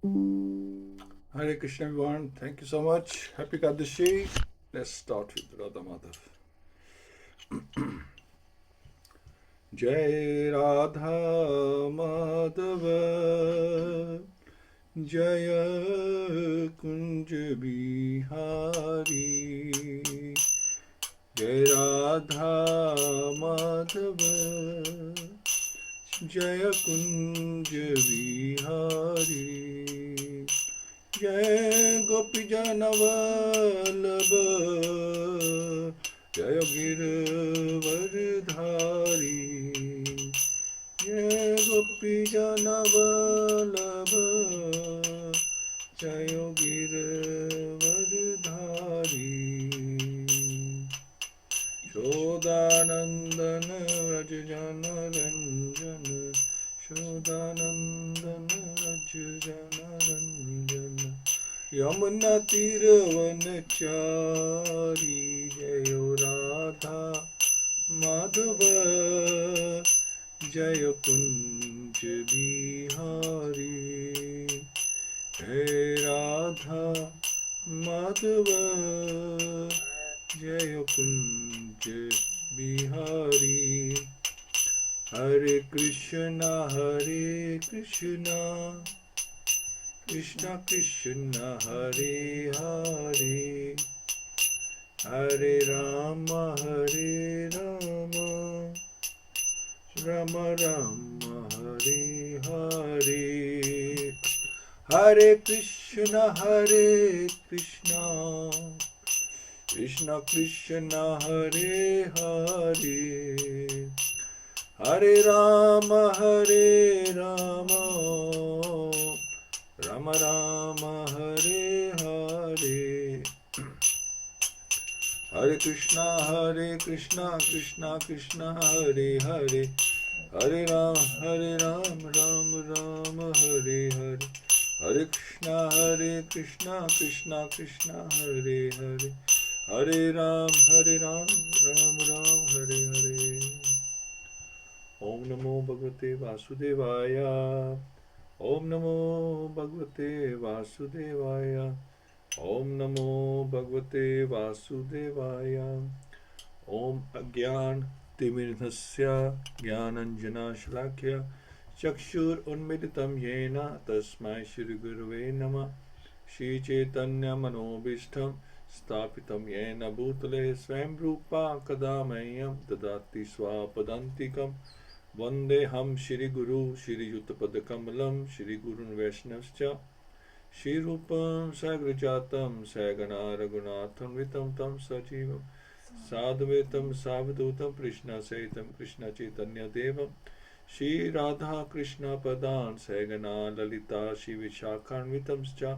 Hare Krishna everyone, thank you so much. Happy Kadashi. Let's start with Radha Madhav. Jai Radha Madhava Jaya Kunj Bihari Jai Radha Madhava Jaya Kunj Bihari Jai Gopi Janavallabha Jai Girvardhari Jai Gopi Janavallabha Jai Girvardhari Shodanandana Rajjana Ranjana Shodanandana Rajjana Ranjana Yamuna Tiravanachari Jayo Radha Madhava Jaya Kunj Bihari Hey Radha Madhava Jaya Kunj Bihari Hare Krishna Krishna Krishna Hare Hare Hare Rama Rama Rama Hare Hare Hare Krishna Krishna Krishna Hare Hare Hare Rama Rama Rama Hare Hare Hare Krishna Krishna Krishna Hare Hare Hare Ram Ram Hare Hare Hare Krishna Krishna Krishna Hare Hare Hare Ram Ram Hare Hare Om Namo Bhagavate Vasudevaya Om Namo Bhagavate Vasudevaya Om Namo Bhagavate Vasudevaya Om Agyan Timirthasya Jnananjana Shalakya Chakshur Unmilitam Yena Tasmai Shri Gurave Namah Shri Chaitanya Manobishtam Stapitam Yena Bhutale Swayam Rupa Kadamayam Dadati Swapadantikam Vandeham Shri Guru Shri Yutapad Shri Gurun Vaishnavscha Shri Rupam Sagrajatam Sagana Raghunatham Vitam Tam Sajivam Sadhvetam Savadhutam Krishna Saitam Krishna Chaitanya Devam Shri Radha Krishna Padan Sagana Lalita Shri Vishakhanvitam Scha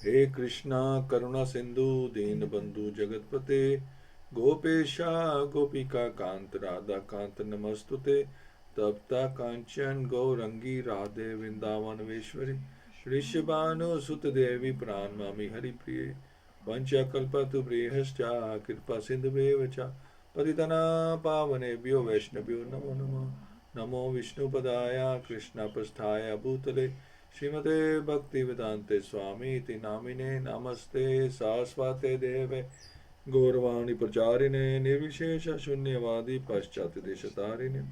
He Krishna Karuna Sindhu Deenabandhu Jagatpate Gopesha Gopika Kant Radha Kant Namastute Tapta Kanchan Gaurangi Radhe Vrindavanaveshwari Rishabhanu Sutadevi Pranmami Hari Priye Vancha Kalpatu Brihascha Kirpa Sindhubevacha Patitana Pavanebhyo Vaishnavyo Namo Namo Namo Vishnu Padaya Krishna Pasthaya Bhutale Śrīmad Bhaktivedanta Swami iti namine namaste Saraswate Deve Gauravani Pracharine Nirvishesha Shunyavadi Paschati Deshatarine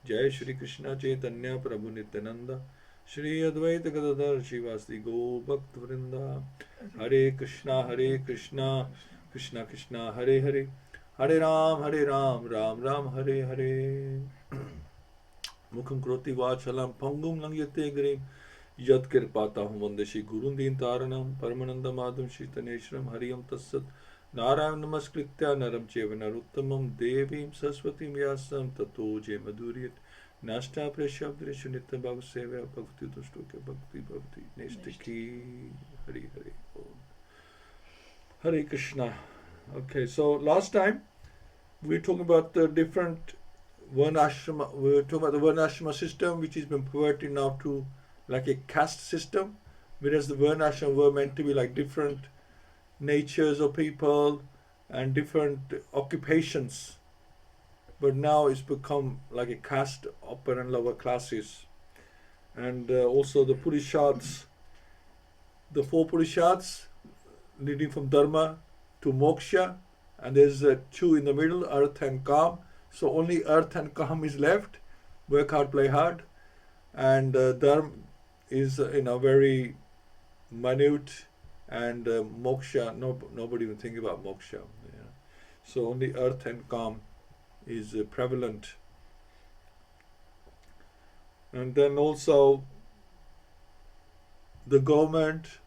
Jai Shri Krishna Chaitanya Prabhu Nityananda Shri Advaita Gadadhar Shivasti Go Bhakt Vrinda Hare Krishna Krishna Krishna Hare Hare Hare Ram Ram Ram Hare Hare Mukham Kroti Vachalam Pangum Langyate Grim Yat Kirpatahum Vandeshi Gurun Din Taranam Paramananda Madhum Shitaneshram Hariyam Tassat Narayan Namaskritya Naram Cheva Naruttamam Devim Saraswatim Vyasam Tato Je Madhuriyat Nashta Preshabdreshu Nitya Bhagavad-Sevayā Bhakti Tushtoke Bhakti Nestiki Hari Hari Om Hare Krishna. Okay, so last time we were talking about the different Varnashrama. We were talking about the Varnashrama system, which has been perverted now to like a caste system, whereas the Varnashrama were meant to be like different natures of people and different occupations, but now it's become like a caste, upper and lower classes. And also the Purusharths, the four Purusharths leading from Dharma to Moksha, and there's two in the middle, Earth and Kam. So only Earth and Kam is left. Work hard, play hard. And Dharma is very minute, and Moksha, nobody even think about Moksha. Yeah. So only Earth and Kam is prevalent. And then also the government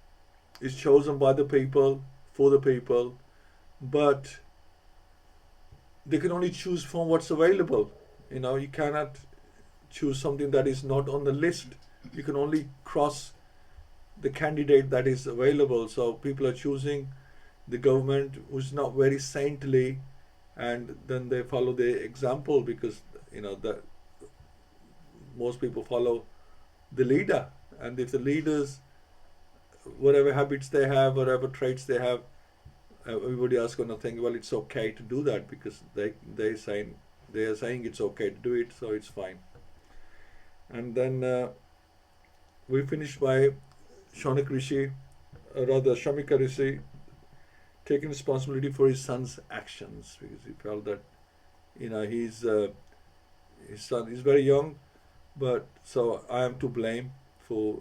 is chosen by the people, for the people, but they can only choose from what's available. You cannot choose something that is not on the list. You can only cross the candidate that is available. So people are choosing the government who's not very saintly, and then they follow the example, because that most people follow the leader. And if the leaders, whatever habits they have, whatever traits they have, everybody else going to think, well, it's okay to do that, because they are saying it's okay to do it, so it's fine. And then we finished by Shaunak Rishi, rather Shamika Rishi, taking responsibility for his son's actions, because he felt that his son is very young, but so I am to blame for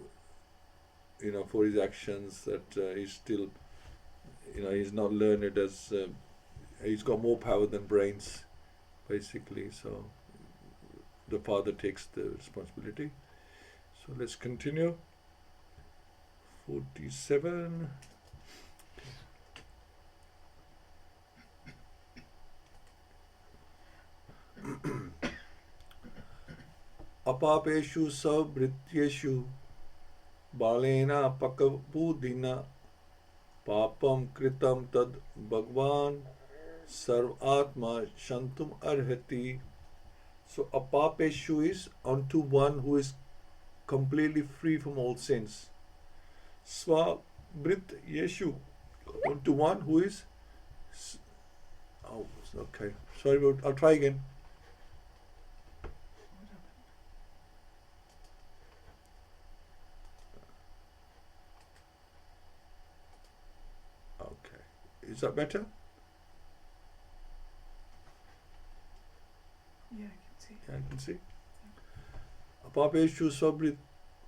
for his actions, that he's still he's not learned, as he's got more power than brains, basically. So the father takes the responsibility. So let's continue. 47. Apapeshu sabhrityeshu balena pakabudina papam kritam tad bhagwan sarvatma shantum arhati. So apapeshu is unto one who is completely free from all sins. Svabrit Yeshu, unto one who is okay. Sorry, I'll try again. Okay. Is that better? Yeah, I can see. Yeah, I can see. Apapeshu Svabrit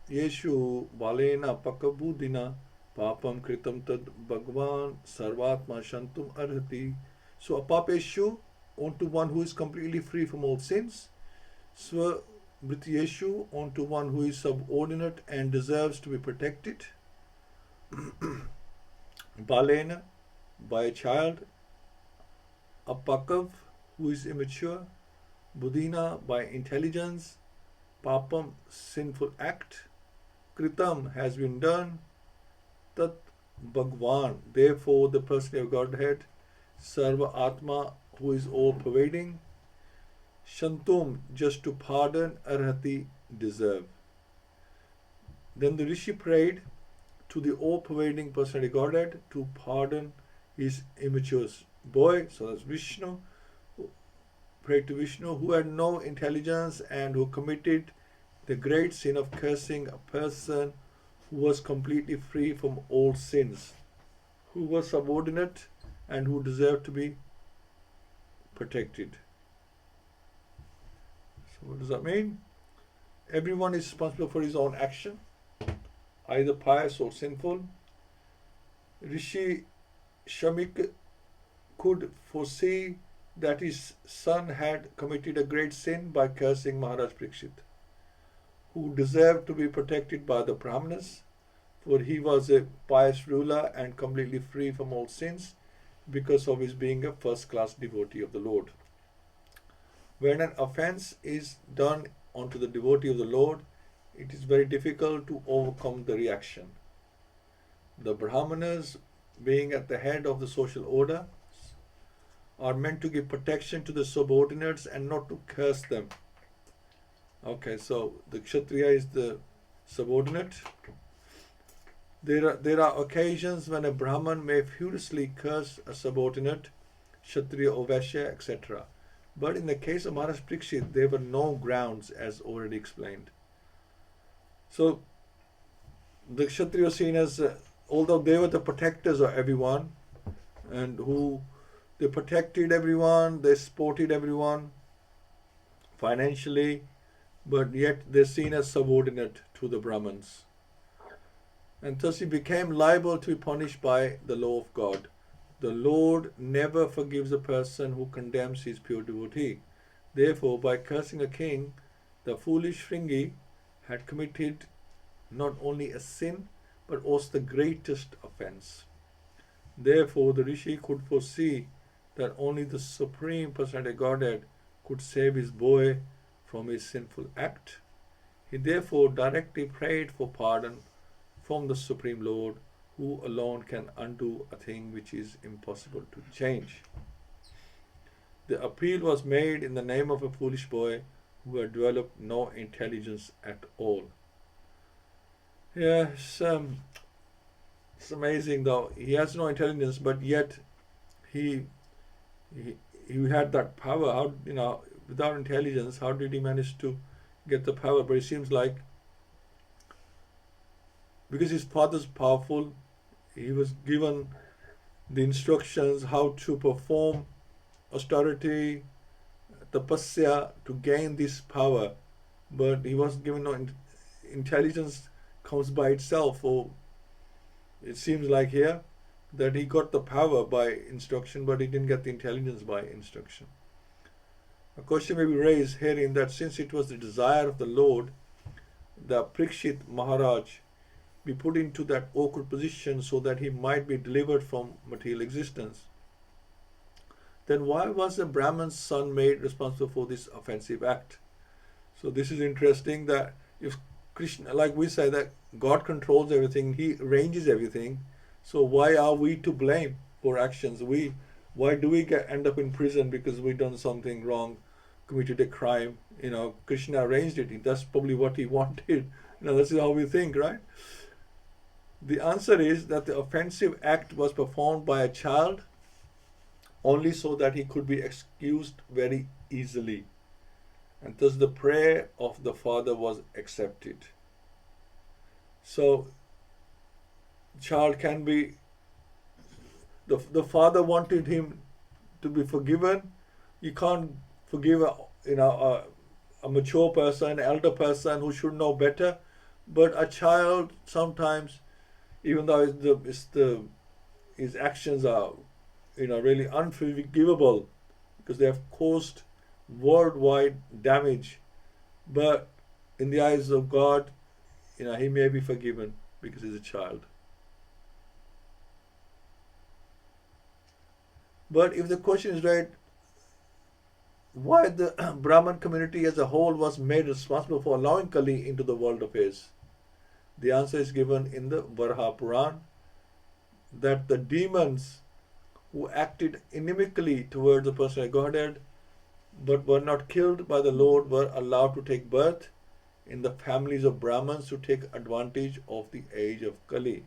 Yeshu balena pakabudina papam kritam tad bhagwan sarvatma shantum arhati. So apapeshu, onto one who is completely free from all sins. Svabhrityeshu, onto one who is subordinate and deserves to be protected. Balena, by a child. Apakav, who is immature. Budhina, by intelligence. Papam, sinful act. Kritam, has been done. Tat Bhagwan, therefore the person of Godhead. Sarva Atma, who is all pervading. Shantum, just to pardon. Arhati, deserve. Then the Rishi prayed to the all pervading personality of Godhead to pardon his immature boy. So that's Vishnu. Prayed to Vishnu, who had no intelligence and who committed the great sin of cursing a person who was completely free from all sins, who was subordinate and who deserved to be protected. So what does that mean? Everyone is responsible for his own action, either pious or sinful. Rishi Shamik could foresee that his son had committed a great sin by cursing Maharaj Parikshit, who deserved to be protected by the Brahmanas, for he was a pious ruler and completely free from all sins because of his being a first-class devotee of the Lord. When an offense is done onto the devotee of the Lord, it is very difficult to overcome the reaction. The Brahmanas, being at the head of the social order, are meant to give protection to the subordinates and not to curse them. Okay, so the Kshatriya is the subordinate. There are occasions when a Brahman may furiously curse a subordinate, Kshatriya or Vaishya, etc. But in the case of Maharaj Parikshit, there were no grounds, as already explained. So the Kshatriya was seen as, although they were the protectors of everyone, and who they protected everyone, they supported everyone financially, but yet they're seen as subordinate to the Brahmins. And thus he became liable to be punished by the law of God. The Lord never forgives a person who condemns his pure devotee. Therefore, by cursing a king, the foolish Shringi had committed not only a sin, but also the greatest offense. Therefore, the Rishi could foresee that only the Supreme Personality of Godhead could save his boy from his sinful act. He therefore directly prayed for pardon from the Supreme Lord, who alone can undo a thing which is impossible to change. The appeal was made in the name of a foolish boy who had developed no intelligence at all. Yes, it's amazing though. He has no intelligence, but yet he had that power. How, without intelligence, how did he manage to get the power? But it seems like because his father's powerful, he was given the instructions how to perform austerity, tapasya to gain this power, but he was given no intelligence comes by itself. Or it seems like here that he got the power by instruction, but he didn't get the intelligence by instruction. A question may be raised herein that since it was the desire of the Lord that Parikshit Maharaj be put into that awkward position so that he might be delivered from material existence, then why was the Brahman's son made responsible for this offensive act? So this is interesting, that if Krishna, like we say that God controls everything, he arranges everything, so why are we to blame for actions? Why do we end up in prison because we done something wrong, committed a crime? Krishna arranged it. That's probably what he wanted. This is how we think, right? The answer is that the offensive act was performed by a child only so that he could be excused very easily. And thus the prayer of the father was accepted. So, child can be, the father wanted him to be forgiven. You can't forgive a mature person, an elder person who should know better. But a child sometimes, even though his actions are really unforgivable because they have caused worldwide damage, but in the eyes of God, he may be forgiven because he's a child. But if the question is right, why the Brahman community as a whole was made responsible for allowing Kali into the world affairs, the answer is given in the Varaha Puran, that the demons who acted inimically towards the personal Godhead but were not killed by the Lord were allowed to take birth in the families of Brahmins to take advantage of the age of Kali.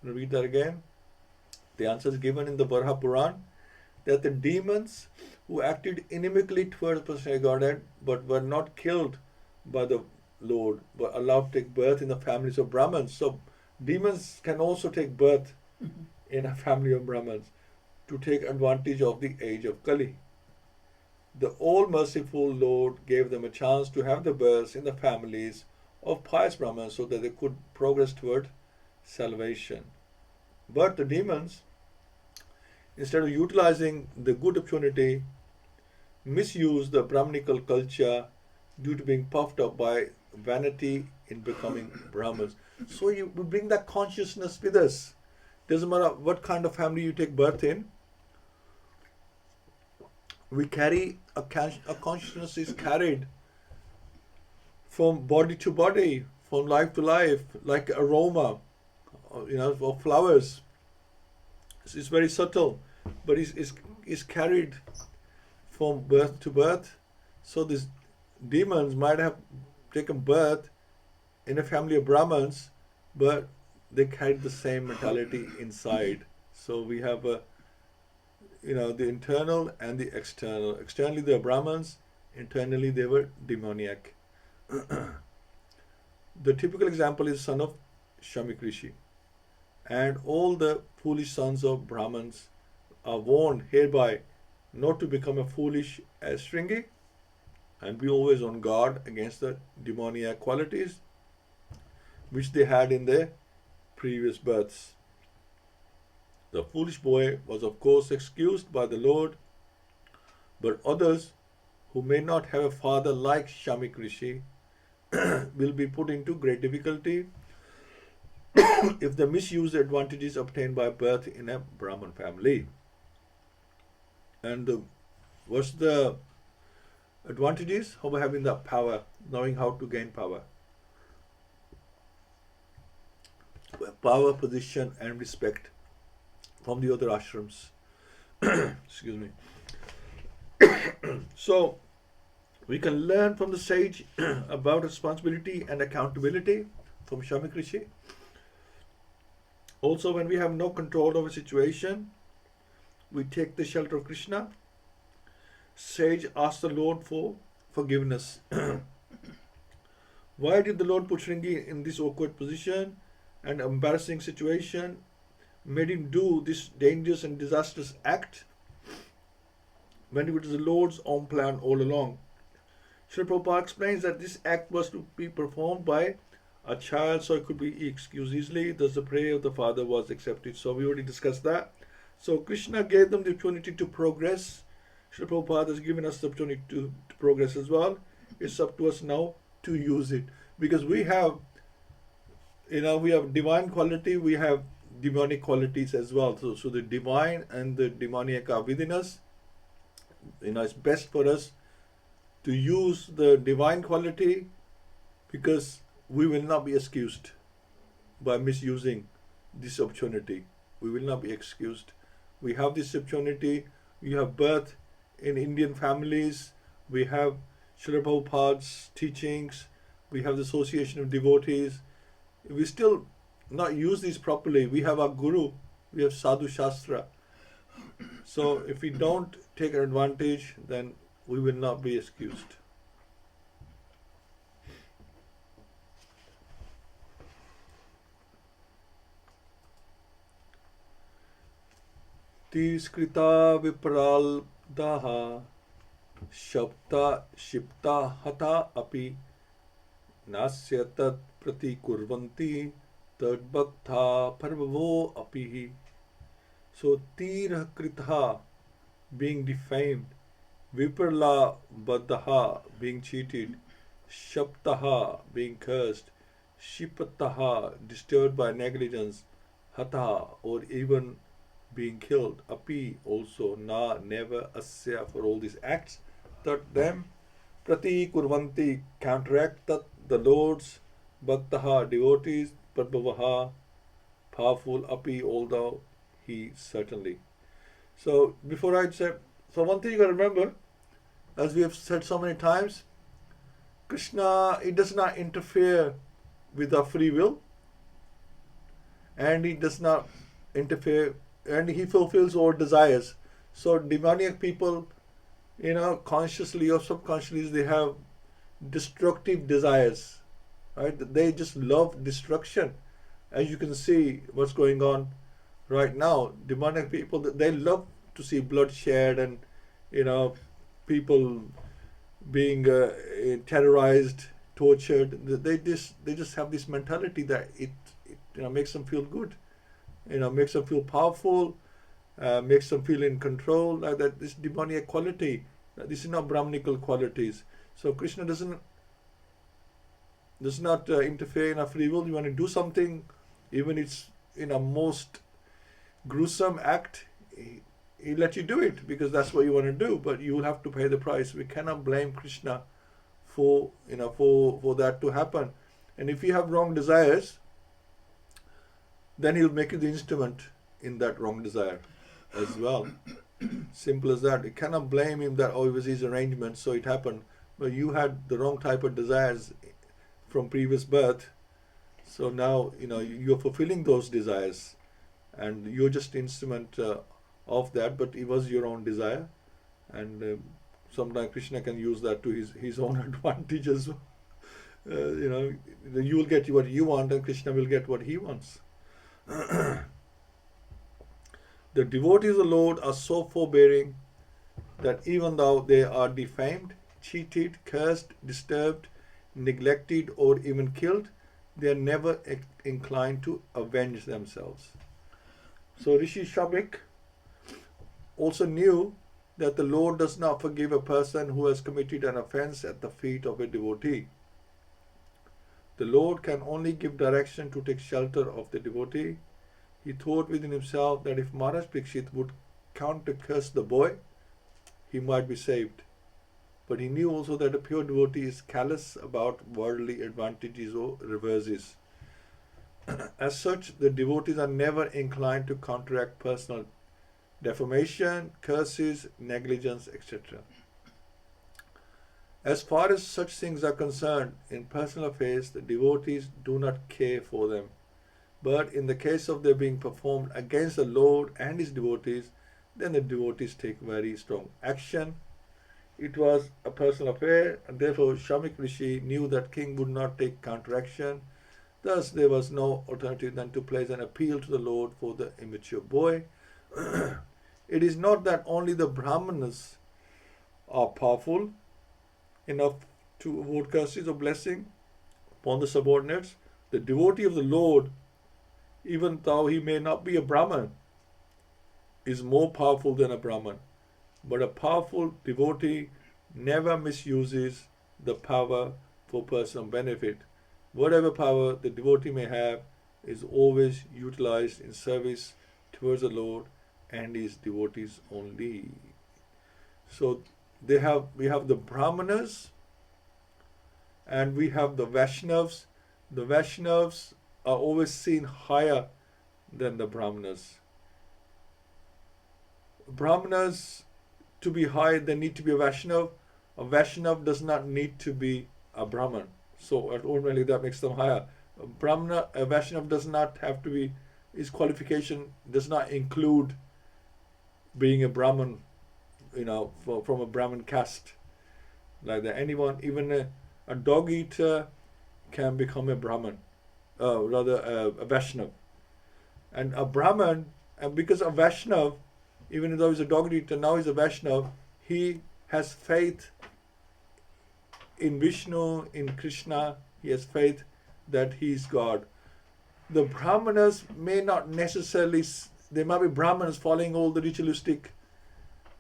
Read that again. The answer is given in the Varaha Puran, that the demons who acted inimically towards the personal Godhead but were not killed by the Lord were allowed to take birth in the families of Brahmins. So demons can also take birth in a family of Brahmins to take advantage of the age of Kali. The all-merciful Lord gave them a chance to have the births in the families of pious Brahmins so that they could progress toward salvation. But the demons, instead of utilizing the good opportunity, misused the Brahminical culture due to being puffed up by vanity in becoming Brahmins. So we bring that consciousness with us. Doesn't matter what kind of family you take birth in, we carry a consciousness is carried from body to body, from life to life, like aroma, of flowers. It's very subtle, but is carried from birth to birth. So these demons might have taken birth in a family of Brahmins, but they carried the same mentality inside. So we have the internal and the external. Externally they are Brahmins, internally they were demoniac. The typical example is son of Shamik Rishi. And all the foolish sons of Brahmins are warned hereby not to become a foolish as Shringi and be always on guard against the demoniac qualities which they had in their previous births. The foolish boy was of course excused by the Lord, but others who may not have a father like Shamik Rishi will be put into great difficulty if they misuse the advantages obtained by birth in a Brahman family. And what's the advantages of having the power, knowing how to gain power? Power, position, and respect from the other ashrams. Excuse me. So, we can learn from the sage about responsibility and accountability from Shamik Rishi. Also, when we have no control over a situation, we take the shelter of Krishna. Sage asks the Lord for forgiveness. Why did the Lord put Shringi in this awkward position and embarrassing situation? Made him do this dangerous and disastrous act when it was the Lord's own plan all along? Srila Prabhupada explains that this act was to be performed by a child, so it could be excused easily. Thus, the prayer of the father was accepted. So, we already discussed that. So, Krishna gave them the opportunity to progress. Srila Prabhupada has given us the opportunity to progress as well. It's up to us now to use it. Because we have, we have divine quality, we have demonic qualities as well. So the divine and the demoniac are within us. It's best for us to use the divine quality because we will not be excused by misusing this opportunity. We will not be excused. We have this opportunity. We have birth in Indian families. We have Srila Prabhupada's teachings. We have the association of devotees. If we still not use these properly, we have our Guru. We have Sadhu Shastra. So if we don't take advantage, then we will not be excused. Tiskrita vipraldaha shabta shipta hata api nasya tat pratikurvanti tad bhaktha parvavo apihi. So tirah kritha, being defamed, viprala baddaha, being cheated, shaptaha, being cursed, shipataha, disturbed by negligence, hataha, or even being killed, api, also, na, never, asya, for all these acts, that them prati kurvanti, counteract that the Lord's bhaktaha, devotees, parbhavaha, powerful, api, although he certainly. So before I say, so one thing you got to remember, as we have said so many times, Krishna, he does not interfere with our free will, and he does not interfere, and he fulfills our desires. So demoniac people, consciously or subconsciously, they have destructive desires, right? They just love destruction. As you can see what's going on right now, demonic people, they love to see bloodshed and people being terrorized, tortured. They just have this mentality that it makes them feel good, makes them feel powerful, makes them feel in control, like that. This demoniac quality, this is not Brahmanical qualities. So Krishna does not interfere in our free will. You want to do something, even it's in a most gruesome act, he let you do it because that's what you want to do, but you will have to pay the price. We cannot blame Krishna for that to happen. And if you have wrong desires, then he'll make you the instrument in that wrong desire as well. Simple as that. You cannot blame him that, it was his arrangement, so it happened. But you had the wrong type of desires from previous birth, so now you're fulfilling those desires, and you're just instrument of that, but it was your own desire, and sometimes Krishna can use that to his own advantage as well. you will get what you want and Krishna will get what he wants. The devotees of the Lord are so forbearing that even though they are defamed, cheated, cursed, disturbed, neglected, or even killed, they are never inclined to avenge themselves. So Rishi Shamik also knew that the Lord does not forgive a person who has committed an offense at the feet of a devotee. The Lord can only give direction to take shelter of the devotee. He thought within himself that if Maharaj Parikshit would counter-curse the boy, he might be saved. But he knew also that a pure devotee is callous about worldly advantages or reverses. As such, the devotees are never inclined to counteract personal defamation, curses, negligence, etc. As far as such things are concerned, in personal affairs, the devotees do not care for them. But in the case of their being performed against the Lord and his devotees, then the devotees take very strong action. It was a personal affair, and therefore Shamik Rishi knew that king would not take counteraction. Thus there was no alternative than to place an appeal to the Lord for the immature boy. It is not that only the Brahmanas are powerful enough to award curses or blessing upon the subordinates. The devotee of the Lord, even though he may not be a Brahman, is more powerful than a Brahman. But a powerful devotee never misuses the power for personal benefit. Whatever power the devotee may have is always utilized in service towards the Lord and his devotees only. So we have the Brahmanas and we have the Vaishnavas. The Vaishnavas are always seen higher than the Brahmanas. Brahmanas, to be high, they need to be a Vaishnav. A Vaishnav does not need to be a Brahman. So ordinarily that makes them higher. A Vaishnav does not have to be, his qualification does not include being a Brahman, from a Brahman caste. Like that. Anyone, even a dog eater can become a Brahman, a Vaishnav. And a Brahman, and because a Vaishnav, even though he's a dog eater, now he's a Vaishnav, he has faith in Vishnu, in Krishna, he has faith that he is God. The Brahmanas may not necessarily, they might be Brahmanas following all the ritualistic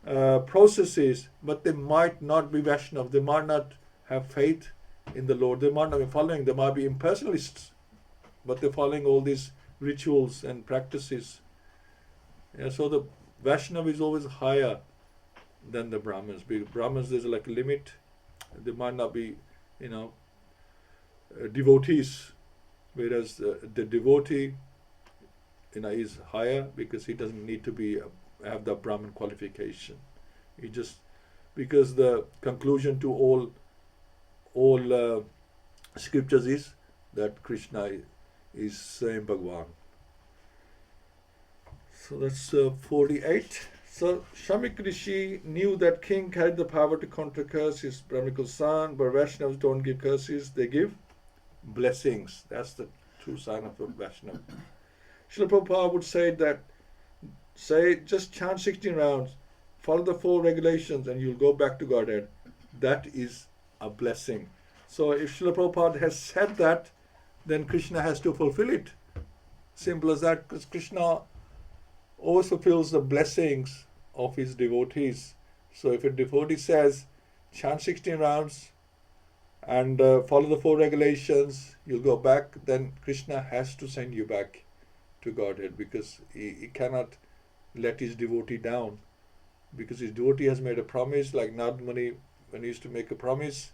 processes, but they might not be Vaishnav, they might not have faith in the Lord, they might not be following, they might be impersonalists, but they're following all these rituals and practices. So the Vaishnava is always higher than the Brahmins. Because Brahmins, there's like a limit. They might not be, devotees, whereas the devotee, is higher because he doesn't need to have the Brahmin qualification. He just, because the conclusion to all scriptures is that Krishna is same Bhagwan. So that's 48. So Shamik Rishi knew that king had the power to counter-curse his Brahminical son, but Vaishnavas don't give curses, they give blessings. That's the true sign of a Vaishnava. Srila Prabhupada would say just chant 16 rounds, follow the 4 regulations and you'll go back to Godhead. That is a blessing. So if Srila Prabhupada has said that, then Krishna has to fulfill it. Simple as that, because Krishna always fulfills the blessings of his devotees. So if a devotee says, chant 16 rounds and follow the 4 regulations, you'll go back, then Krishna has to send you back to Godhead, because he cannot let his devotee down, because his devotee has made a promise, like Narad Muni, when he used to make a promise,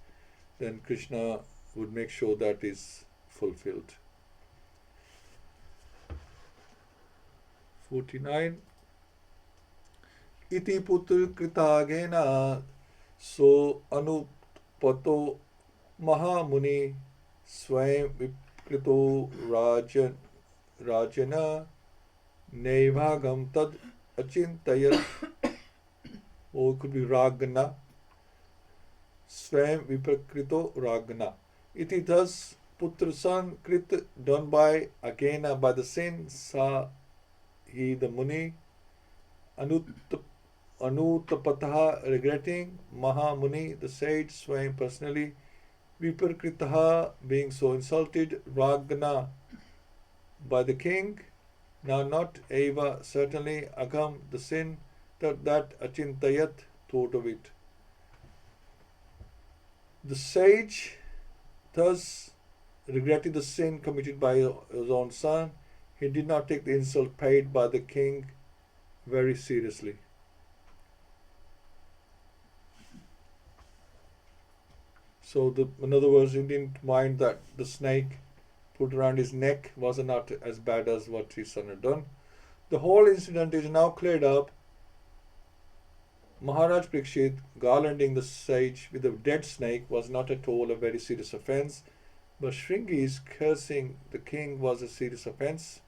then Krishna would make sure that is fulfilled. 49. Iti putra kritagena so anupato mahamuni swayam vikrito rajana nevagam tad achintayat, or it could be ragana, swayam viprakrito ragana. iti thus putra son krit, done by again by the sin, sa he the Muni, anutapataha regretting, Mahamuni the sage, Swami personally, viparkritaha being so insulted, Ragna by the king, now not eva certainly, agam the sin, that achintayat thought of it. The sage thus regretting the sin committed by his own son, he did not take the insult paid by the king very seriously. So, in other words, he didn't mind that the snake put around his neck was not as bad as what his son had done. The whole incident is now cleared up. Maharaj Parikshit garlanding the sage with a dead snake was not at all a very serious offence, but Shringi's cursing the king was a serious offence.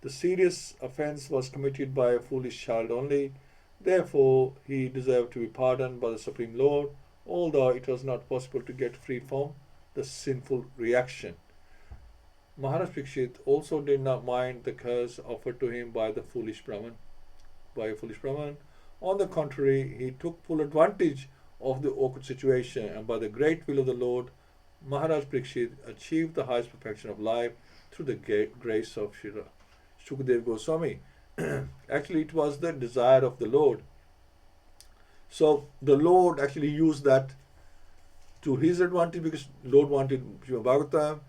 The serious offence was committed by a foolish child only. Therefore, he deserved to be pardoned by the Supreme Lord, although it was not possible to get free from the sinful reaction. Maharaj Parikshit also did not mind the curse offered to him by a foolish Brahman. On the contrary, he took full advantage of the awkward situation, and by the great will of the Lord, Maharaj Parikshit achieved the highest perfection of life through the grace of Srila Shukadeva Goswami. Actually, it was the desire of the Lord. So the Lord actually used that to his advantage because the Lord wanted Śrīmad-Bhāgavatam.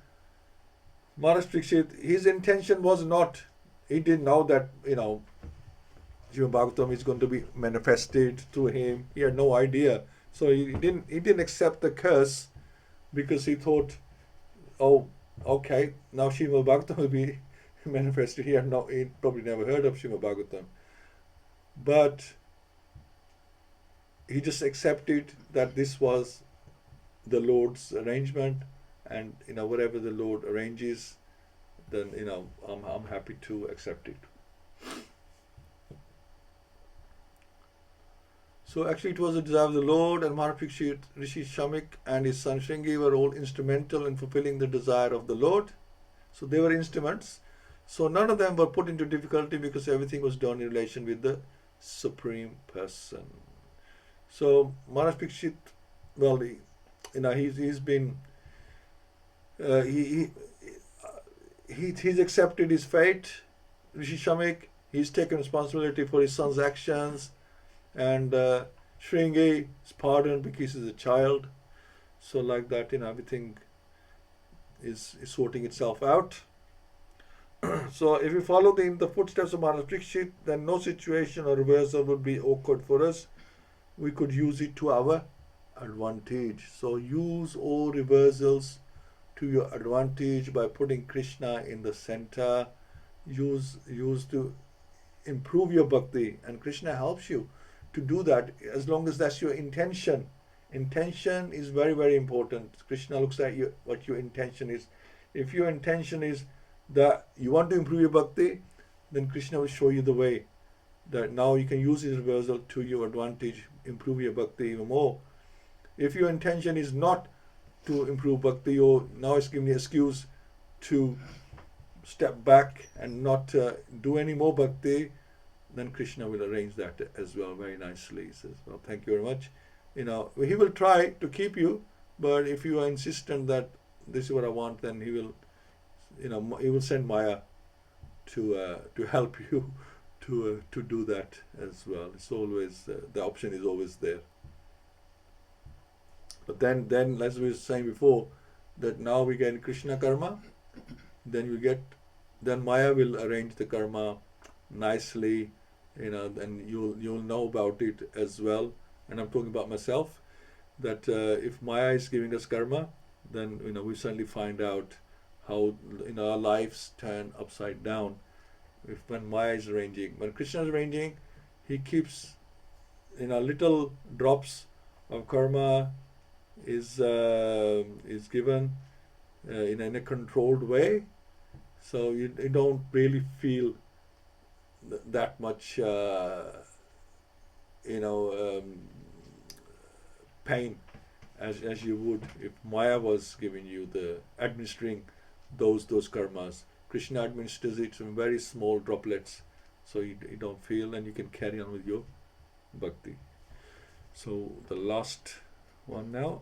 Maharaj Parikshit, his intention was not, he didn't know that, Śrīmad-Bhāgavatam is going to be manifested through him. He had no idea. So he didn't accept the curse because he thought, oh, okay, now Śrīmad-Bhāgavatam will be manifested. He probably never heard of Śrīmad-Bhāgavatam. But he just accepted that this was the Lord's arrangement, and whatever the Lord arranges, then I'm happy to accept it. So actually it was the desire of the Lord, and Maharaj Parikshit, Rishi Shamik and his son Shringi were all instrumental in fulfilling the desire of the Lord. So they were instruments. So none of them were put into difficulty because everything was done in relation with the Supreme Person. So Maharaj Parikshit, well, he's been he's accepted his fate. Rishi Shamik, he's taken responsibility for his son's actions, and Shringi is pardoned because he's a child. So like that, everything is sorting itself out. So if we follow the footsteps of Maharaj Parikshit, then no situation or reversal would be awkward for us. We could use it to our advantage. So use all reversals to your advantage by putting Krishna in the center. Use to improve your bhakti, and Krishna helps you to do that as long as that's your intention. Intention is very, very important. Krishna looks at what your intention is. If your intention is that you want to improve your bhakti, then Krishna will show you the way. That now you can use his reversal to your advantage, improve your bhakti even more. If your intention is not to improve bhakti, or now it's giving you an excuse to step back and not do any more bhakti, then Krishna will arrange that as well very nicely. He says, well, thank you very much. He will try to keep you, but if you are insistent that this is what I want, then he will, he will send Maya to help you to do that as well. It's always the option is always there. But then as we were saying before, that now we get Krishna karma, then Maya will arrange the karma nicely, and you'll know about it as well. And I'm talking about myself, that if Maya is giving us karma, then we suddenly find out how our lives turn upside down. When Maya is arranging, when Krishna is arranging, he keeps little drops of karma is given in a controlled way, so you don't really feel that much pain as you would if Maya was giving you the administering those karmas. Krishna administers it in very small droplets, so you don't feel, and you can carry on with your bhakti. So the last one now.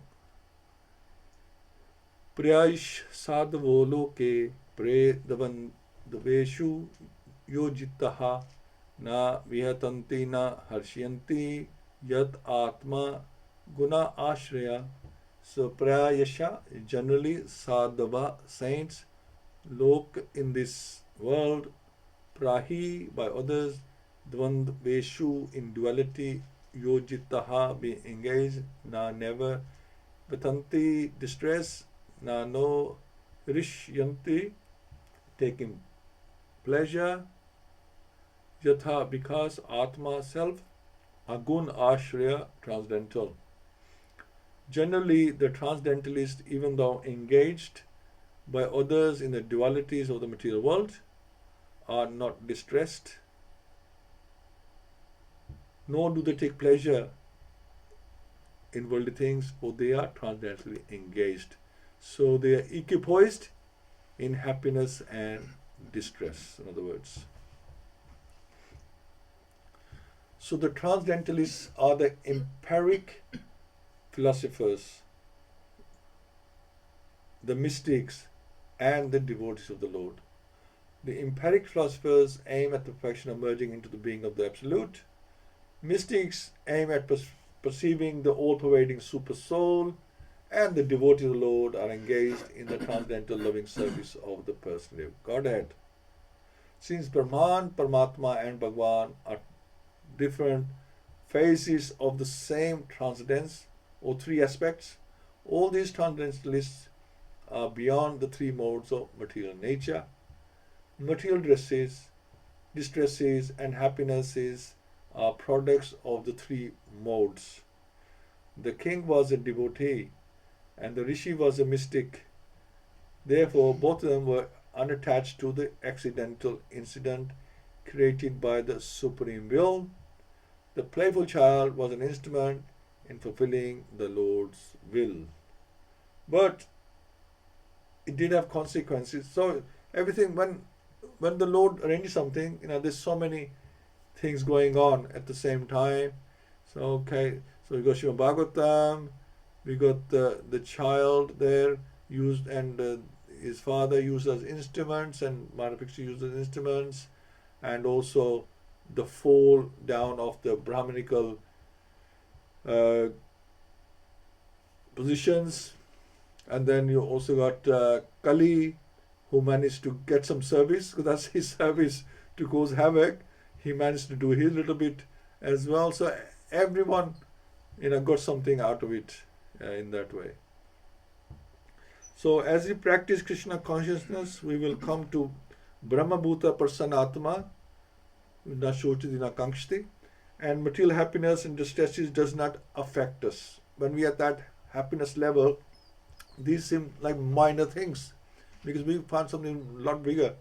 Prayaish sadhavo loke predavan deveshu yojitaha na vihatanti na harsyanti yat atma guna ashraya. So prayasha, generally sadhava, saints, lok, in this world, prahi, by others, dvandveshu, in duality, yojitaha, be engaged, na, never, vatanti, distress, na, no, rishyanti, taking pleasure, yatha, because, atma, self, agun, ashraya, transcendental. Generally, the transcendentalist, even though engaged by others in the dualities of the material world, are not distressed, nor do they take pleasure in worldly things, for they are transcendentally engaged. So they are equipoised in happiness and distress, in other words. So the transcendentalists are the empiric philosophers, the mystics, and the devotees of the Lord. The empiric philosophers aim at the perfection of merging into the being of the Absolute. Mystics aim at perceiving the all-pervading super soul, and the devotees of the Lord are engaged in the transcendental loving service of the personal Godhead. Since Brahman, Paramatma, and Bhagavan are different phases of the same transcendence, or three aspects, all these transcendentalists are beyond the three modes of material nature. Material distresses, and happinesses are products of the three modes. The king was a devotee, and the rishi was a mystic. Therefore, both of them were unattached to the accidental incident created by the supreme will. The playful child was an instrument in fulfilling the Lord's will. But it did have consequences. So everything, when the Lord arranges something, there's so many things going on at the same time. So we got Śrīmad-Bhāgavatam, we got the child there used, and his father used as instruments, and Manapiksha used as instruments, and also the fall down of the Brahmanical positions. And then you also got Kali, who managed to get some service, because that's his service to cause havoc. He managed to do his little bit as well. So everyone, got something out of it in that way. So as we practice Krishna consciousness, we will come to Brahma Bhuta Prasanatma, Nashochidina Kankshti, and material happiness and distresses does not affect us. When we are at that happiness level, these seem like minor things, because we found something a lot bigger.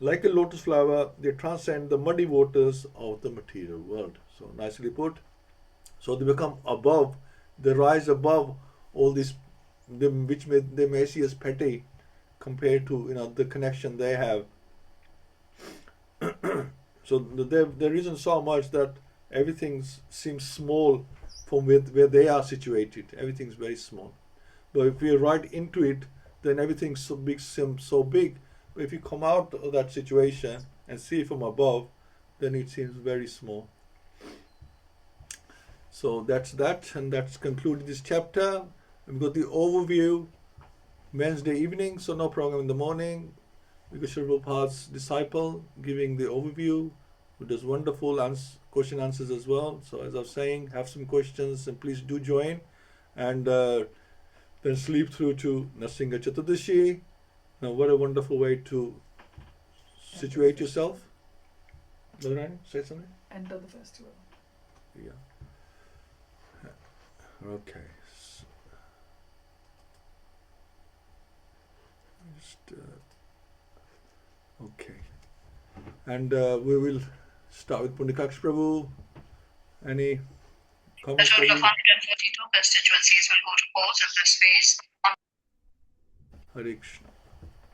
Like a lotus flower, they transcend the muddy waters of the material world. So nicely put. So they become above, they rise above all this, which they may see as petty compared to the connection they have. So there isn't so much that everything seems small from where they are situated. Everything's very small. But if we are right into it, then everything's so big, seems so big. But if you come out of that situation and see from above, then it seems very small. So that's that, and that's concluded this chapter. We've got the overview Wednesday evening, so no program in the morning. We got Srila Prabhupada's disciple giving the overview, who does wonderful question answers as well. So as I was saying, have some questions and please do join, and then sleep through to Narsingha Chaturdashi. Now what a wonderful way to situate yourself. Narayan, say something? Enter the festival. Yeah. Okay. Okay. And we will start with Pundikaksh Prabhu, Any The comments? total of 142 constituencies will go to polls in this phase. Hare Krishna.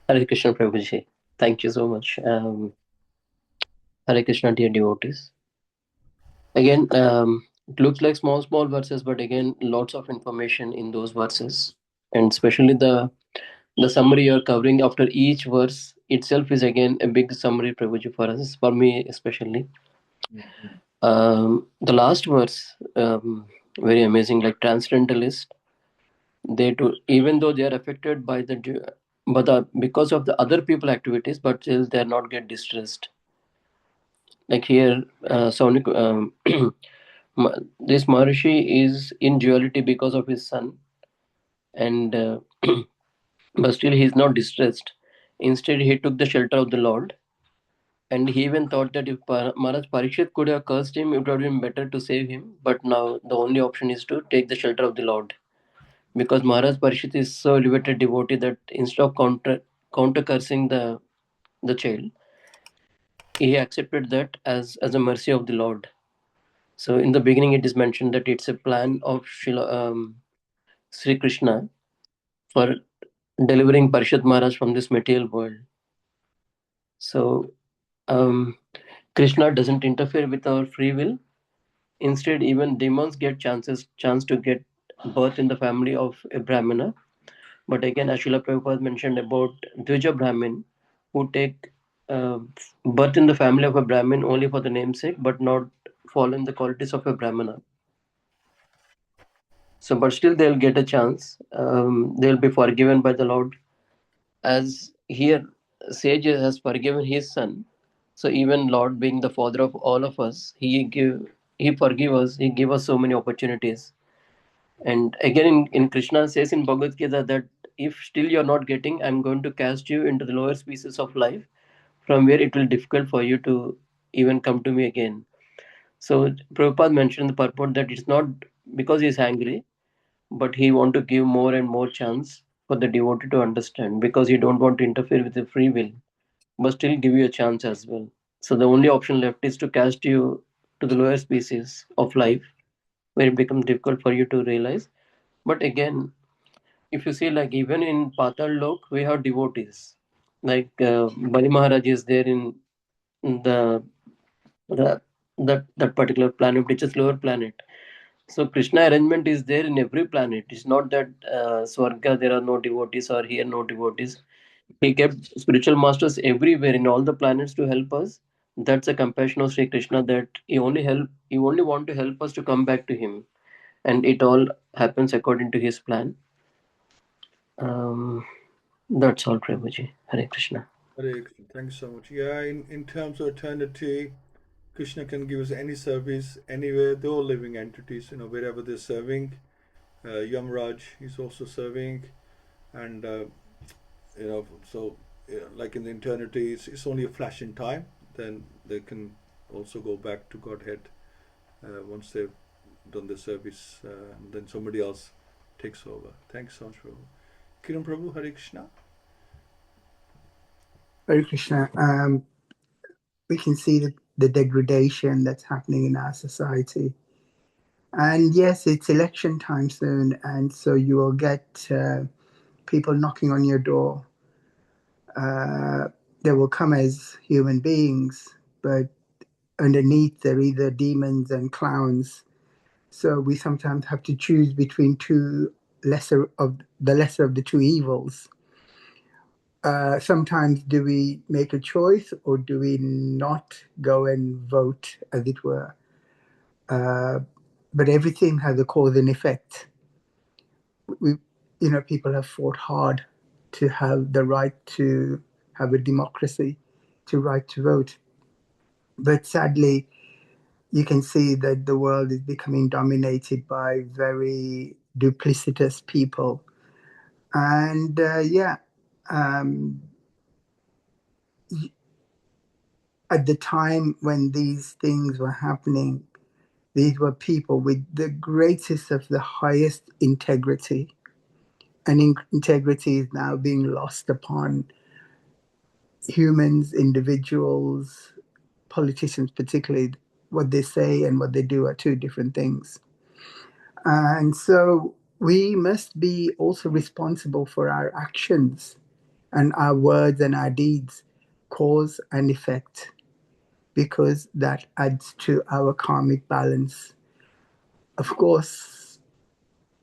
Hare Krishna, Prabhuji. Thank you so much. Hare Krishna, dear devotees. Again, it looks like small verses, but again, lots of information in those verses. And especially the summary you're covering after each verse itself is again a big summary, Prabhuji, for us, for me especially. The last verse, very amazing, like transcendentalist. They do, even though they are affected by because of the other people activities, but still they are not get distressed. Like here, Sonic, this Maharishi is in duality because of his son, and but still he is not distressed. Instead, he took the shelter of the Lord, and he even thought that if Maharaj Parikshit could have cursed him, it would have been better to save him. But now the only option is to take the shelter of the Lord, because Maharaj Parikshit is so elevated devotee that instead of counter cursing the child, he accepted that as a mercy of the Lord. So in the beginning, it is mentioned that it's a plan of Sri Krishna for delivering Parishad Maharaj from this material world. So Krishna doesn't interfere with our free will. Instead, even demons get chance to get birth in the family of a Brahmana. But again, as Srila Prabhupada mentioned about Dvija Brahmin, who take uh, birth in the family of a Brahmin only for the namesake, but not following the qualities of a Brahmana. So, but still they'll get a chance. They'll be forgiven by the Lord. As here, Sage has forgiven his son. So even Lord, being the father of all of us, he forgive us. He give us so many opportunities. And again, in Krishna says in Bhagavad Gita that if still you're not getting, I'm going to cast you into the lower species of life, from where it will difficult for you to even come to me again. So Prabhupada mentioned the purport that it's not because he's angry, but he want to give more and more chance for the devotee to understand, because he don't want to interfere with the free will, but still give you a chance as well. So the only option left is to cast you to the lower species of life, where it becomes difficult for you to realize. But again, if you see, like even in Patal Lok, we have devotees. Like Bali Maharaj is there in the, the that particular planet, which is lower planet. So Krishna arrangement is there in every planet. It's not that Swarga there are no devotees or here no devotees. He kept spiritual masters everywhere in all the planets to help us. That's a compassion of Sri Krishna, that he only want to help us to come back to him, and it all happens according to his plan. Um, that's all, Prabhuji. Hare Krishna. Hare Krishna. Thanks so much. Yeah, in terms of eternity, Krishna can give us any service anywhere. They're all living entities, wherever they're serving. Yamraj is also serving, and so like in the eternity, it's only a flash in time. Then they can also go back to Godhead once they've done the service, and then somebody else takes over. Thanks so much, Prabhu. Kiran Prabhu, Hare Krishna. Hare Krishna. We can see the degradation that's happening in our society. And yes, it's election time soon, and so you will get people knocking on your door. They will come as human beings, but underneath they're either demons and clowns. So we sometimes have to choose between lesser of the two evils. Sometimes do we make a choice or do we not go and vote, as it were? But everything has a cause and effect. We, people have fought hard to have the right to have a democracy, to right to vote. But sadly, you can see that the world is becoming dominated by very duplicitous people. And um, at the time when these things were happening, these were people with the greatest of the highest integrity. And integrity is now being lost upon humans, individuals, politicians particularly. what they say and what they do are two different things. And so we must be also responsible for our actions and our words and our deeds, cause and effect, because that adds to our karmic balance. Of course,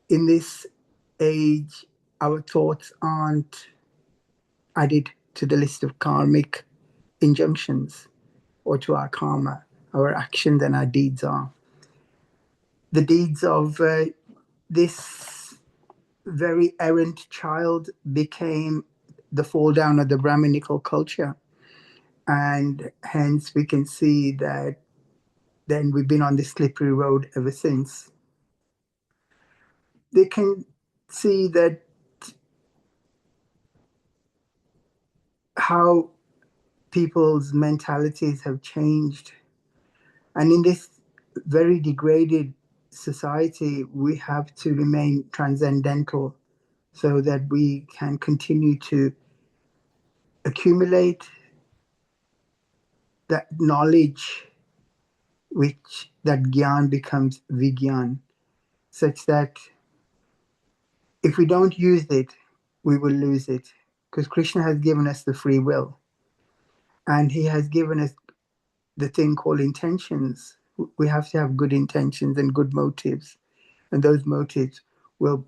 in this age, our thoughts aren't added to the list of karmic injunctions or to our karma. Our actions and our deeds are. The deeds of this very errant child became the fall down of the Brahminical culture. And hence we can see that then we've been on this slippery road ever since. They can see that how people's mentalities have changed. And in this very degraded society, we have to remain transcendental so that we can continue to accumulate that knowledge, which that gyan becomes vigyan, such that if we don't use it, we will lose it. Because Krishna has given us the free will, and he has given us the thing called intentions. We have to have good intentions and good motives, and those motives will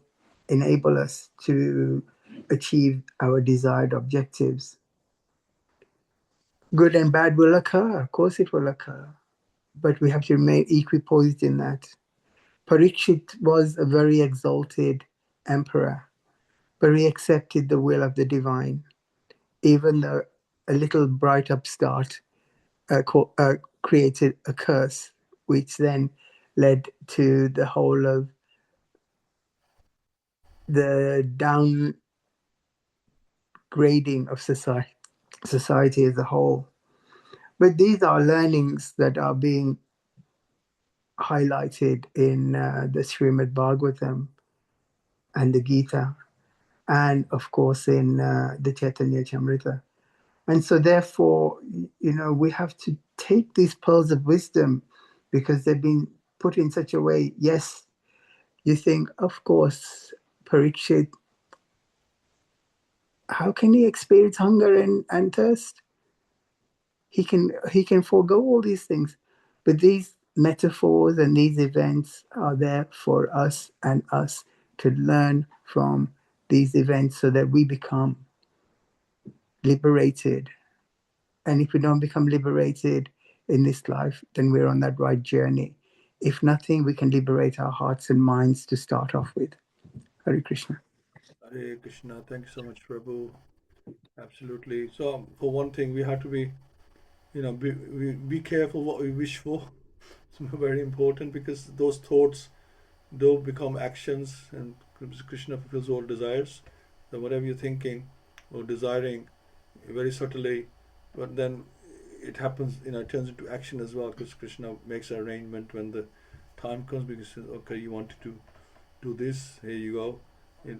enable us to achieve our desired objectives. Good and bad will occur, of course it will occur, but we have to remain equipoised in that. Parikshit was a very exalted emperor, but he accepted the will of the divine. Even though a little bright upstart created a curse, which then led to the whole of the downgrading of society as a whole. But these are learnings that are being highlighted in the Śrīmad-Bhāgavatam and the Gita, and of course in the Chaitanya Chamrita. And so therefore, we have to take these pearls of wisdom because they've been put in such a way. Yes, you think, of course, Parikshit, how can he experience hunger and thirst? He can forego all these things. But these metaphors and these events are there for us and us to learn from these events so that we become liberated. And if we don't become liberated in this life, then we're on that right journey. If nothing, we can liberate our hearts and minds to start off with. Hare Krishna. Hare Krishna. Thank you so much, Prabhu. Absolutely. So, for one thing, we have to be, be careful what we wish for. It's very important because those thoughts do become actions, and Krishna fulfills all desires. So, whatever you're thinking or desiring, very subtly, but then it happens, it turns into action as well, because Krishna makes an arrangement when the time comes, because he says, okay, you wanted to do this, here you go. It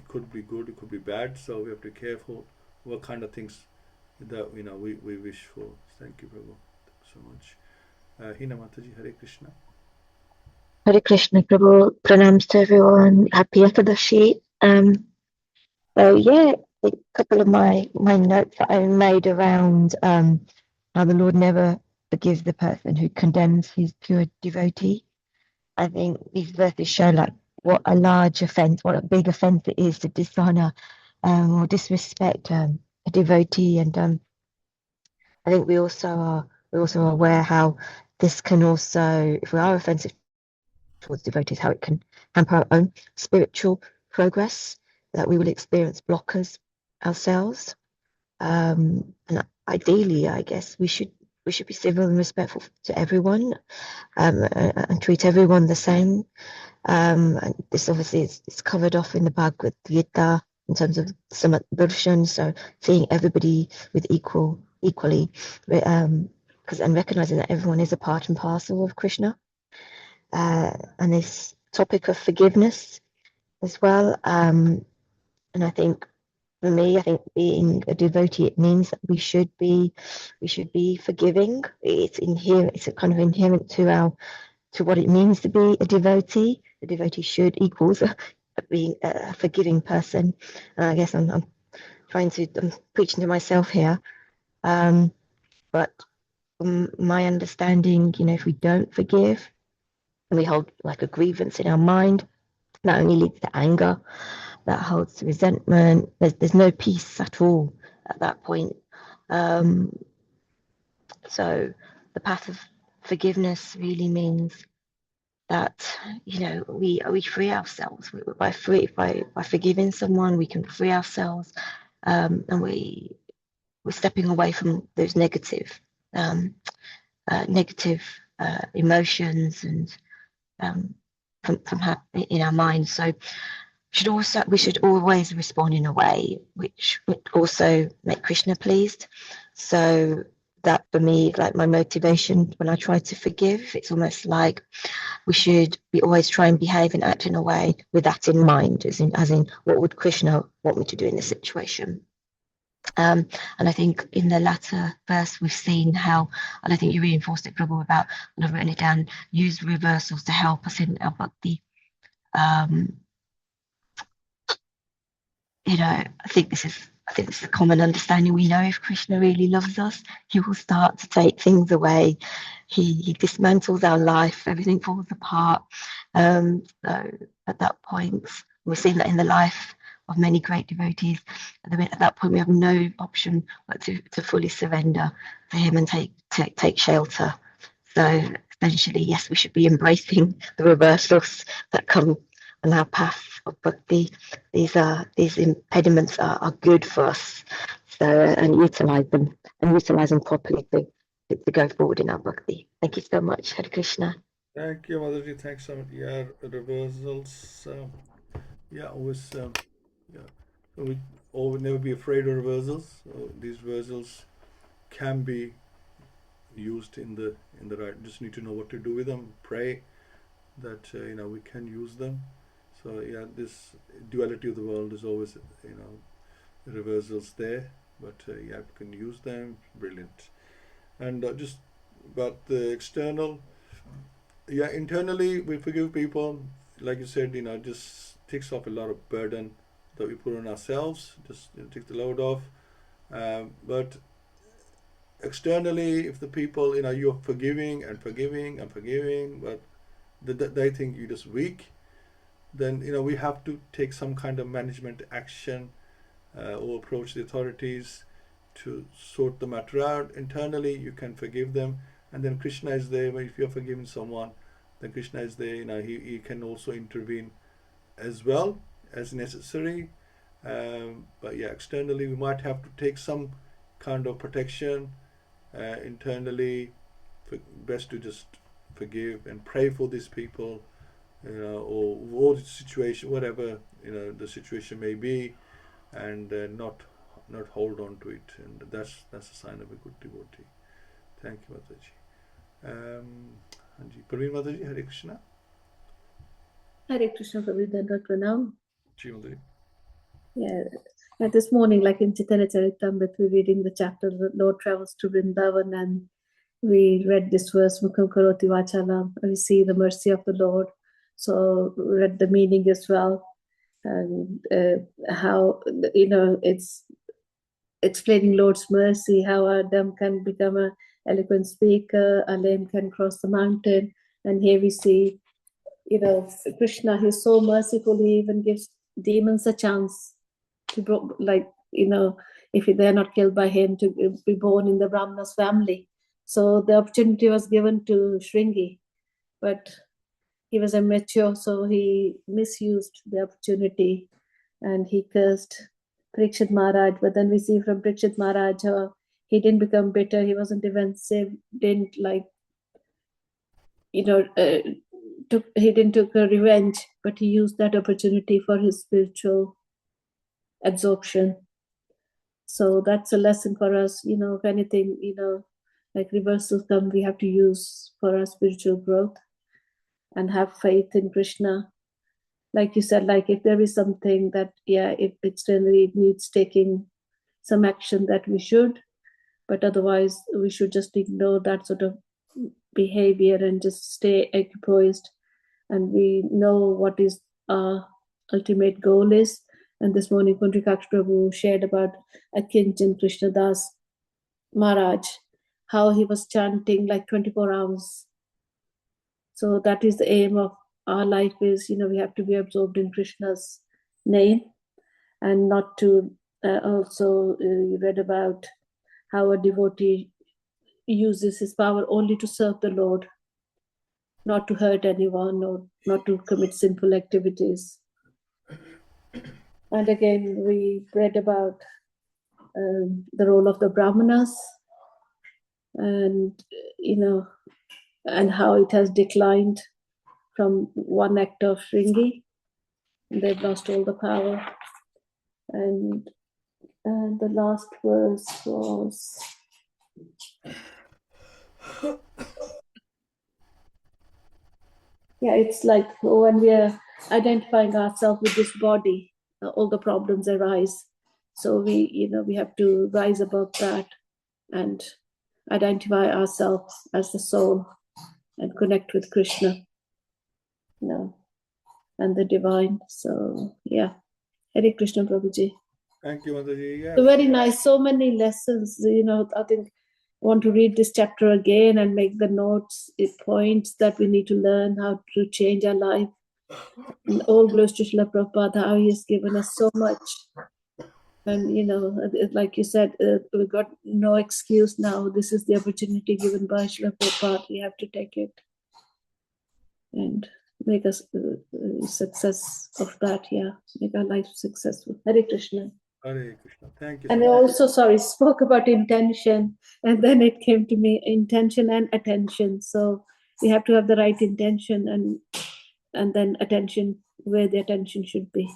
could be good, it could be bad, so we have to be careful what kind of things that we wish for. Thank you, Prabhu. Thanks so much. Hina Mataji, Hare Krishna. Hare Krishna, Prabhu. Pranams to everyone. Happy Ekadashi. So yeah, a couple of my notes that I made around how the Lord never forgives the person who condemns his pure devotee. I think these verses show like what a large offense, what a big offense it is to dishonor or disrespect a devotee. And I think we also are aware how this can also, if we are offensive towards devotees, how it can hamper our own spiritual progress, that we will experience blockers ourselves. And ideally, I guess we should be civil and respectful to everyone, and treat everyone the same. And this obviously is covered off in the Bhagavad-Gita in terms of Samat-darshan, so seeing everybody with equally, and recognizing that everyone is a part and parcel of Krishna. And this topic of forgiveness as well. And I think for me, I think being a devotee, it means that we should be forgiving. It's inherent. It's a kind of inherent to what it means to be a devotee. A devotee should equals being a forgiving person. And I guess I'm preaching to myself here. But from my understanding, if we don't forgive and we hold like a grievance in our mind, that only leads to anger, that holds to resentment. There's no peace at all at that point. So the path of forgiveness really means that we free ourselves by forgiving someone. We can free ourselves, and we're stepping away from those negative emotions and from in our minds. So we should always respond in a way which would also make Krishna pleased. So that for me, like my motivation when I try to forgive, it's almost like we always try and behave and act in a way with that in mind, as in what would Krishna want me to do in this situation. And I think in the latter verse we've seen how, and I think you reinforced it, Prabhu, about, and I've written it down, use reversals to help us in our bhakti. I think this is a common understanding. We know if Krishna really loves us, he will start to take things away. He dismantles our life, everything falls apart. So at that point, we've seen that in the life of many great devotees. At that point, we have no option but to fully surrender to him and take shelter. So essentially, yes, we should be embracing the reversals that come on our path of bhakti. These impediments are good for us. So and utilize them properly to go forward in our bhakti. Thank you so much, Hare Krishna. Thank you, Mataji. Thanks so much. Yeah, reversals. Always. So we would never be afraid of reversals. These reversals can be used in the right. Just need to know what to do with them. Pray that we can use them. So this duality of the world is always reversals there, but we can use them. Brilliant. And just about the external, internally we forgive people. Like you said, just takes off a lot of burden that we put on ourselves. Just take the load off. But externally, if the people you're forgiving and forgiving and forgiving, but they think you're just weak, then we have to take some kind of management action or approach the authorities to sort the matter out. Internally, you can forgive them, and then Krishna is there. If you're forgiving someone, then Krishna is there. He can also intervene as well as necessary. But externally, we might have to take some kind of protection. Internally, best to just forgive and pray for these people, or the situation, whatever the situation may be, and not hold on to it. And that's a sign of a good devotee. Thank you, Mataji. Hanji, Praveen Mataji, Hare Krishna. Hare Krishna, Bhaktivedanta Pranam. Ji Mataji. Yeah, this morning, like in Chaitanya Charitamrita, we're reading the chapter, the Lord travels to Vrindavan, and we read this verse, Mukham Karoti Vachalam, and we see the mercy of the Lord. So we read the meaning as well, and how, it's explaining Lord's mercy, how a dumb can become an eloquent speaker, a lame can cross the mountain, and here we see, Krishna, he's so merciful, he even gives demons a chance to, if they're not killed by him, to be born in the Brahmana's family. So the opportunity was given to Shringi, but he was immature, so he misused the opportunity and he cursed Parikshit Maharaj. But then we see from Parikshit Maharaj, he didn't become bitter, he wasn't even saved, he didn't take a revenge, but he used that opportunity for his spiritual absorption. So that's a lesson for us, if anything, like reversals come, we have to use for our spiritual growth and have faith in Krishna. like you said, like if there is something that, if it's really needs taking some action, that we should, but otherwise we should just ignore that sort of behavior and just stay equipoised. And we know what is our ultimate goal is. And this morning, Kundrikaksh Prabhu shared about Akinchan Krishnadas Maharaj, how he was chanting like 24 hours. So that is the aim of our life is, we have to be absorbed in Krishna's name, and not to also you read about how a devotee uses his power only to serve the Lord, not to hurt anyone or not to commit sinful activities. And again, we read about the role of the Brahmanas, and and how it has declined from one act of Shringi. They've lost all the power. And the last verse was, it's like when we are identifying ourselves with this body, all the problems arise. So we have to rise above that and identify ourselves as the soul and connect with Krishna, and the divine. So Hare Krishna, Prabhuji. Thank you, Mataji. Yeah. So very nice. So many lessons. I think I want to read this chapter again and make the notes, points that we need to learn how to change our life. And all glories to Srila Prabhupada, how he has given us so much. And like you said, we got no excuse now. This is the opportunity given by Srila Prabhupada. We have to take it and make us success of that. Make our life successful. Hare Krishna. Hare Krishna. Thank you. And I also, spoke about intention, and then it came to me, intention and attention. So we have to have the right intention and then attention, where the attention should be.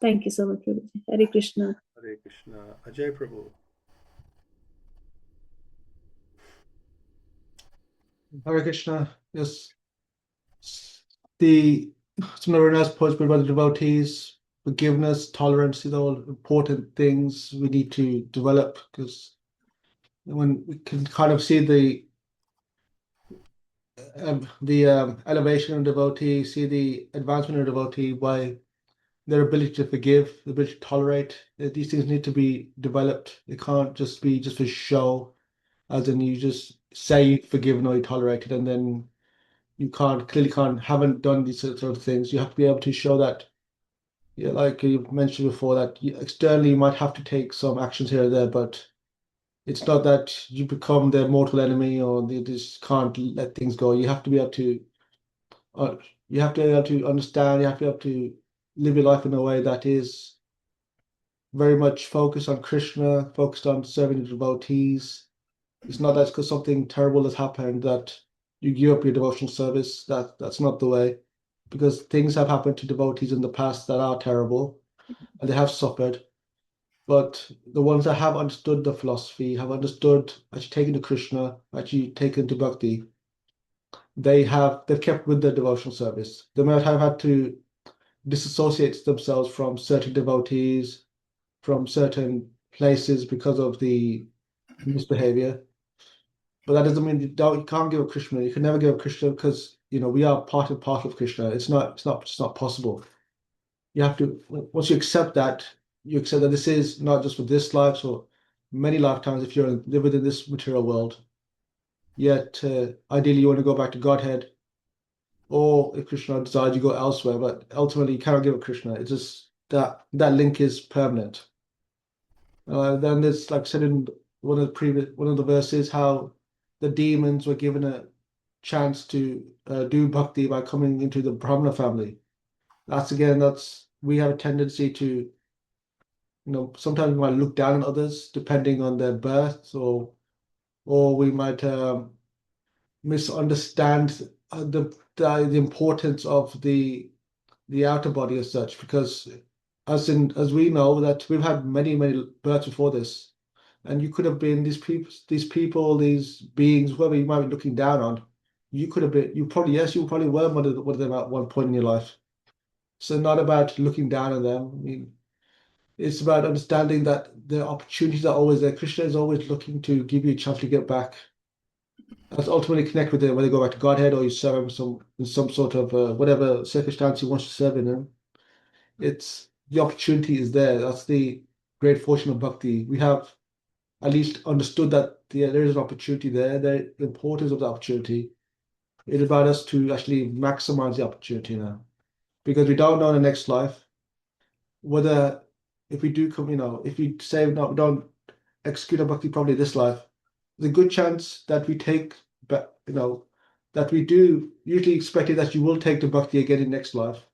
Thank you so much, Prabhuji. Hare Krishna. Hare Krishna. Ajay Prabhu. Hare Krishna. Yes. Some of the nice points made by the devotees. Forgiveness, tolerance, these are all important things we need to develop, because when we can kind of see the elevation of devotee, see the advancement of devotee by their ability to forgive, the ability to tolerate. These things need to be developed. They can't just be just for show, as in you just say you forgiven or you tolerated, and then you haven't done these sort of things. You have to be able to show that. Yeah, like you mentioned before, that externally you might have to take some actions here or there, but it's not that you become their mortal enemy or they just can't let things go. You have to be able to understand. You have to be able to live your life in a way that is very much focused on Krishna, focused on serving the devotees. It's not that because something terrible has happened that you give up your devotional service. That's not the way. Because things have happened to devotees in the past that are terrible, and they have suffered. But the ones that have understood the philosophy, have understood, actually taken to Krishna, actually taken to Bhakti, they've kept with their devotional service. They might have had to disassociate themselves from certain devotees, from certain places because of the misbehavior. But that doesn't mean you can't give up Krishna. You can never give up Krishna, because we are part and parcel of Krishna. It's not possible. You have to, once you accept that this is not just for this life, so many lifetimes if you're live within this material world. Yet ideally you want to go back to Godhead, or if Krishna decides you go elsewhere, but ultimately you cannot give up Krishna. It's just that link is permanent. Then there's, like I said in one of the verses, how the demons were given a chance to do bhakti by coming into the Brahmana family. We have a tendency to, sometimes we might look down on others depending on their birth, or we might misunderstand the importance of the outer body as such, because as we know that we've had many births before this, and you could have been these people, these beings, whoever you might be looking down on. You could have been. You probably were one of them at one point in your life. So not about looking down on them. I mean, it's about understanding that the opportunities are always there. Krishna is always looking to give you a chance to get back. That's ultimately connect with him, whether you go back to Godhead or you serve him in some sort of whatever circumstance he wants to serve in him. It's the opportunity is there. That's the great fortune of bhakti. We have at least understood that there is an opportunity there, the importance of the opportunity. It's about us to actually maximize the opportunity now. Because we don't know in the next life whether if we do come, if we say no, we don't execute our bhakti properly this life, there's a good chance that we take, that we do usually expect it that you will take the bhakti again in next life,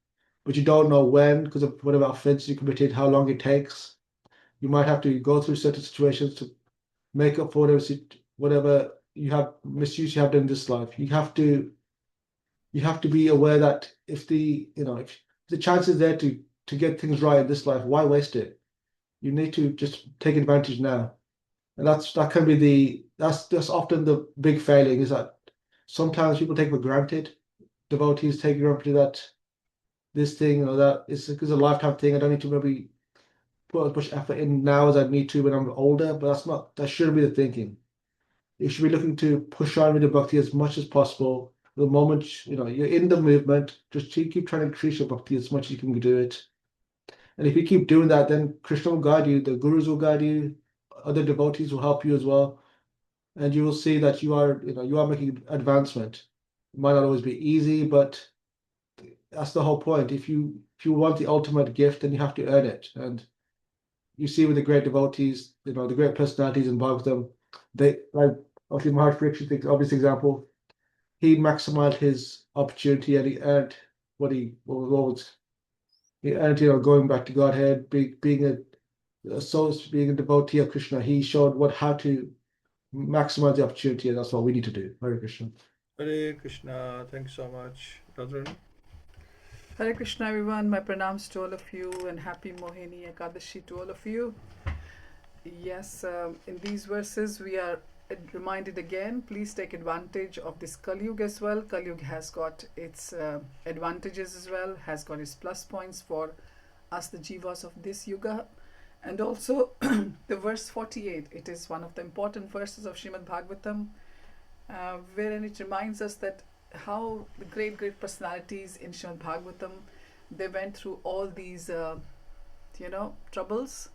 but you don't know when because of whatever offense you committed, how long it takes. You might have to go through certain situations to make up for whatever you have misuse you have done in this life. You have to be aware that if the chance is there to get things right in this life, why waste it? You need to just take advantage now. And that's often the big failing, is that sometimes people take for granted, devotees take for granted that this thing or that it's a lifetime thing. I don't need to maybe put as much effort in now as I need to when I'm older, but that shouldn't be the thinking. You should be looking to push on with the bhakti as much as possible. The moment you're in the movement, just keep trying to increase your bhakti as much as you can do it. And if you keep doing that, then Krishna will guide you, the gurus will guide you, other devotees will help you as well, and you will see that you are making advancement. It might not always be easy, but that's the whole point. If you want the ultimate gift, then you have to earn it. And you see with the great devotees, the great personalities in Bhagavatam, they like obviously Maharaj Parikshit, obvious example. He maximized his opportunity and he earned what he earned, going back to Godhead, being a devotee of Krishna. He showed how to maximize the opportunity, and that's what we need to do. Hare Krishna. Hare Krishna. Thank you so much, Radharani. Hare Krishna, everyone. My pranams to all of you and happy Mohini Ekadashi to all of you. Yes, in these verses we are reminded again, please take advantage of this Kali Yuga as well. Kali Yuga has got its advantages as well, has got its plus points for us, the jivas of this yuga. And also the verse 48, it is one of the important verses of Śrīmad-Bhāgavatam, wherein it reminds us that how the great personalities in Śrīmad-Bhāgavatam, they went through all these troubles.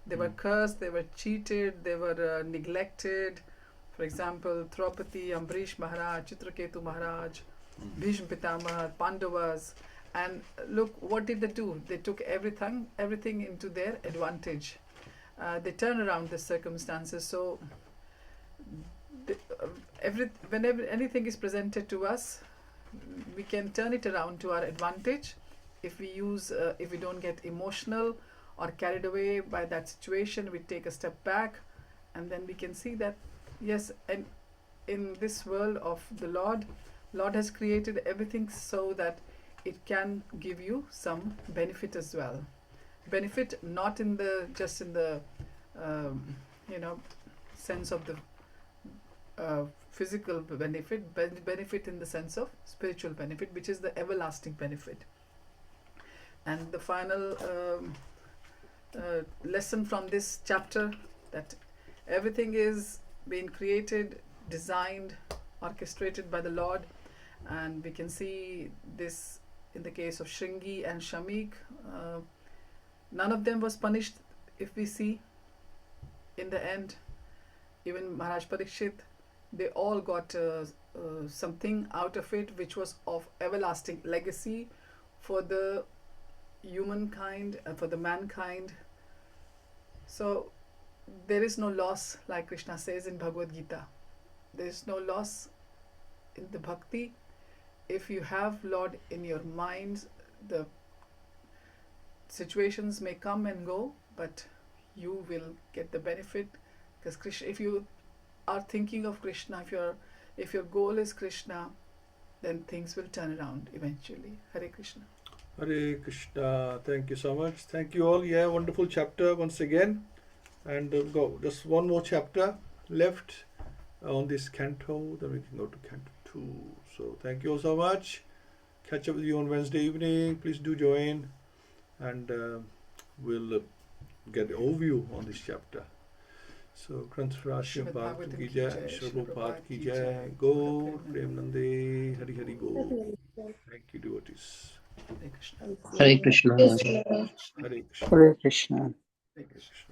They were cursed, they were cheated, they were neglected. For example, Draupadi, Ambarish Maharaj, Chitraketu Maharaj, Bhishma Pitamaha, Pandavas. And look, what did they do? They took everything into their advantage. They turn around the circumstances. So whenever anything is presented to us, we can turn it around to our advantage if we don't get emotional or carried away by that situation. We take a step back, and then we can see that yes, and in this world of the Lord has created everything so that it can give you some benefit as well. Benefit not in the sense of the physical benefit, benefit in the sense of spiritual benefit, which is the everlasting benefit. And the final lesson from this chapter, that everything is being created, designed, orchestrated by the Lord, and we can see this in the case of Shringi and Shamik. None of them was punished. If we see in the end, even Maharaj Parikshit, they all got something out of it which was of everlasting legacy for the humankind and for the mankind. So there is no loss, like Krishna says in Bhagavad-Gita. There is no loss in the bhakti. If you have Lord in your mind, the situations may come and go, but you will get the benefit, because Krishna, if you are thinking of Krishna, if your goal is Krishna, then things will turn around eventually. Hare Krishna. Hare Krishna. Thank you so much. Thank you all. Yeah, wonderful chapter once again. And go. Just one more chapter left on this canto. Then we can go to canto 2. So thank you all so much. catch up with you on Wednesday evening. Please do join, and we'll get an overview on this chapter. So, Granth-Rashya Bhagavatam ki jai, Srila Prabhupada ki jai, Gaur Premanande, Hari Hari Gaur. Thank you, devotees. Hare Krishna. Hare Krishna. Hare Krishna. Hare Krishna. Hare Krishna.